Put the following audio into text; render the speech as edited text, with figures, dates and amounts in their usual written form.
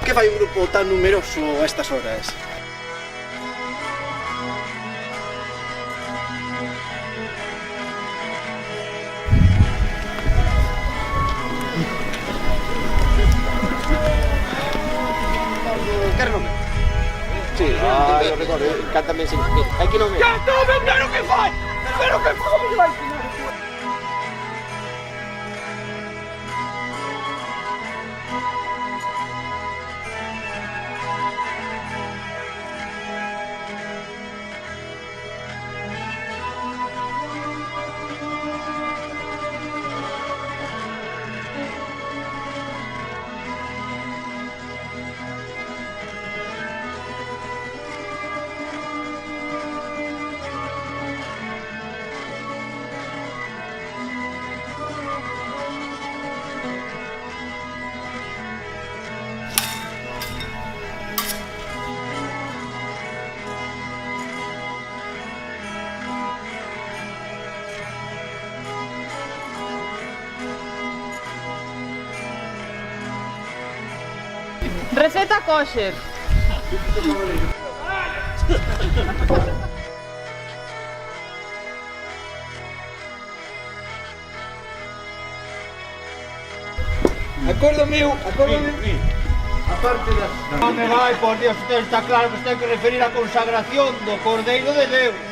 Que fai un grupo tan numeroso a estas horas? Quer nome? Sí, eu recordo, cántame sin... Hai que nome? Que nome, pero que fai? Pero que fai? Receta kosher. Acordo meu. Aparte das... Non me vai, por Dios, isto está claro que se ten que referir á consagración do Cordeiro de Deus.